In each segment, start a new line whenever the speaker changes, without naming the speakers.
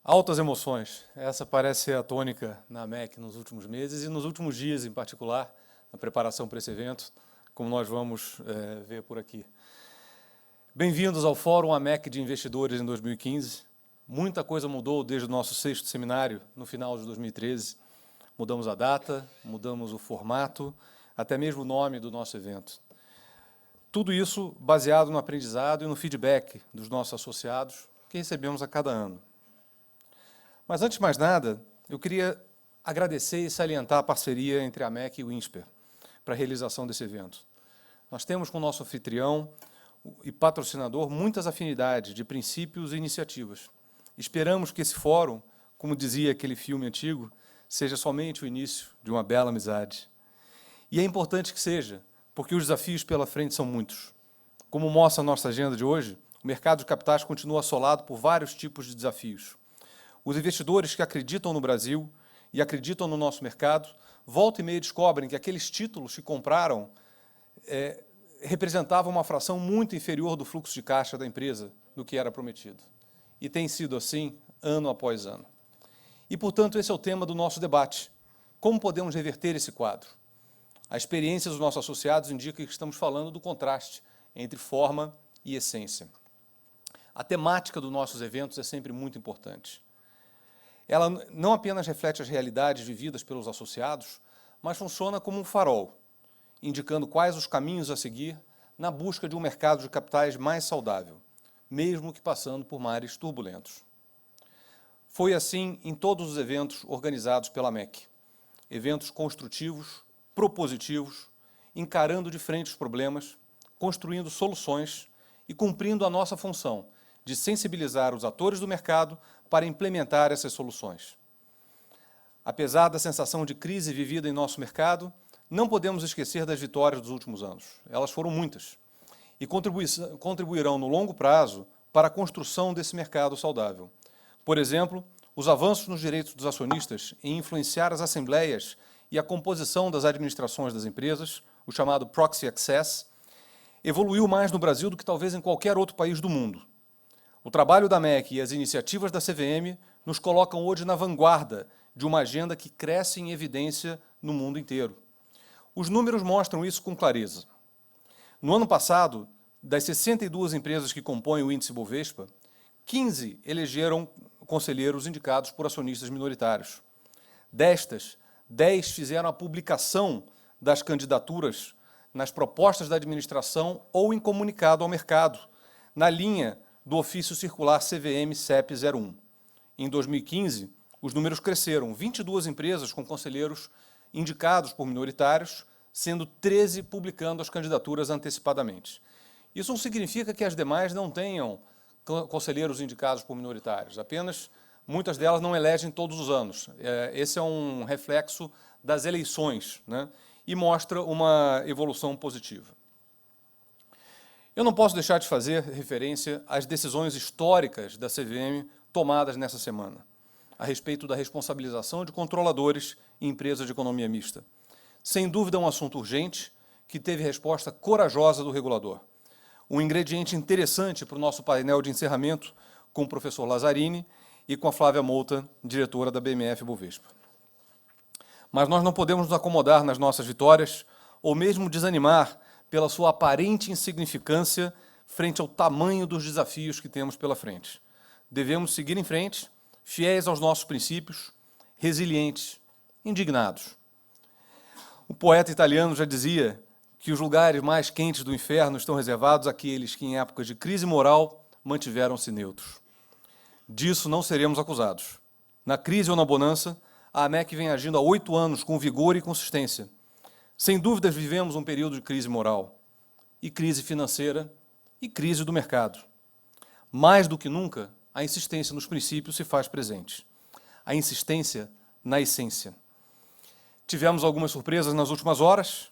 Altas emoções. Essa parece ser a tônica na MEC nos últimos meses e nos últimos dias, em particular, na preparação para esse evento, como nós vamos ver por aqui. Bem-vindos ao Fórum AMEC de Investidores em 2015. Muita coisa mudou desde o nosso 6º seminário, no final de 2013. Mudamos a data, mudamos o formato, até mesmo o nome do nosso evento. Tudo isso baseado no aprendizado e no feedback dos nossos associados, que recebemos a cada ano. Mas, antes de mais nada, eu queria agradecer e salientar a parceria entre a AMEC e o INSPER para a realização desse evento. Nós temos com o nosso anfitrião e patrocinador muitas afinidades de princípios e iniciativas. Esperamos que esse fórum, como dizia aquele filme antigo, seja somente o início de uma bela amizade. E é importante que seja, porque os desafios pela frente são muitos. Como mostra a nossa agenda de hoje, o mercado de capitais continua assolado por vários tipos de desafios. Os investidores que acreditam no Brasil e acreditam no nosso mercado, volta e meia descobrem que aqueles títulos que compraram representavam uma fração muito inferior do fluxo de caixa da empresa do que era prometido. E tem sido assim, ano após ano. E, portanto, esse é o tema do nosso debate. Como podemos reverter esse quadro? A experiência dos nossos associados indica que estamos falando do contraste entre forma e essência. A temática dos nossos eventos é sempre muito importante. Ela não apenas reflete as realidades vividas pelos associados, mas funciona como um farol, indicando quais os caminhos a seguir na busca de um mercado de capitais mais saudável, mesmo que passando por mares turbulentos. Foi assim em todos os eventos organizados pela MEC. Eventos construtivos, propositivos, encarando de frente os problemas, construindo soluções e cumprindo a nossa função de sensibilizar os atores do mercado para implementar essas soluções. Apesar da sensação de crise vivida em nosso mercado, não podemos esquecer das vitórias dos últimos anos. Elas foram muitas e contribuirão no longo prazo para a construção desse mercado saudável. Por exemplo, os avanços nos direitos dos acionistas em influenciar as assembleias e a composição das administrações das empresas, o chamado Proxy Access, evoluiu mais no Brasil do que talvez em qualquer outro país do mundo. O trabalho da MEC e as iniciativas da CVM nos colocam hoje na vanguarda de uma agenda que cresce em evidência no mundo inteiro. Os números mostram isso com clareza. No ano passado, das 62 empresas que compõem o índice Bovespa, 15 elegeram conselheiros indicados por acionistas minoritários. Destas, 10 fizeram a publicação das candidaturas nas propostas da administração ou em comunicado ao mercado, na linha do ofício circular CVM-CEP 01. Em 2015, os números cresceram, 22 empresas com conselheiros indicados por minoritários, sendo 13 publicando as candidaturas antecipadamente. Isso não significa que as demais não tenham conselheiros indicados por minoritários, apenas muitas delas não elegem todos os anos. Esse é um reflexo das eleições, né? E mostra uma evolução positiva. Eu não posso deixar de fazer referência às decisões históricas da CVM tomadas nessa semana, a respeito da responsabilização de controladores e empresas de economia mista. Sem dúvida, um assunto urgente que teve resposta corajosa do regulador. Um ingrediente interessante para o nosso painel de encerramento com o professor Lazzarini e com a Flávia Mouta, diretora da BMF Bovespa. Mas nós não podemos nos acomodar nas nossas vitórias ou mesmo desanimar pela sua aparente insignificância frente ao tamanho dos desafios que temos pela frente. Devemos seguir em frente, fiéis aos nossos princípios, resilientes, indignados. O poeta italiano já dizia que os lugares mais quentes do inferno estão reservados àqueles que, em épocas de crise moral, mantiveram-se neutros. Disso não seremos acusados. Na crise ou na bonança, a AMEC vem agindo há 8 anos com vigor e consistência. Sem dúvidas, vivemos um período de crise moral, e crise financeira, e crise do mercado. Mais do que nunca, a insistência nos princípios se faz presente. A insistência na essência. Tivemos algumas surpresas nas últimas horas.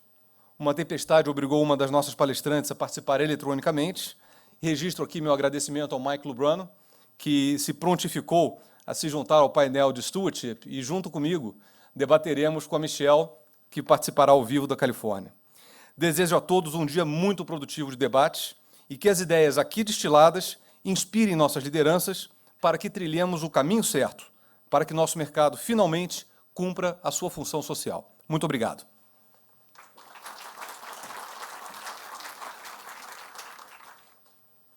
Uma tempestade obrigou uma das nossas palestrantes a participar eletronicamente. Registro aqui meu agradecimento ao Mike Lubrano, que se prontificou a se juntar ao painel de stewardship e, junto comigo, debateremos com a Michelle, que participará ao vivo da Califórnia. Desejo a todos um dia muito produtivo de debate e que as ideias aqui destiladas inspirem nossas lideranças para que trilhemos o caminho certo, para que nosso mercado finalmente cumpra a sua função social. Muito obrigado.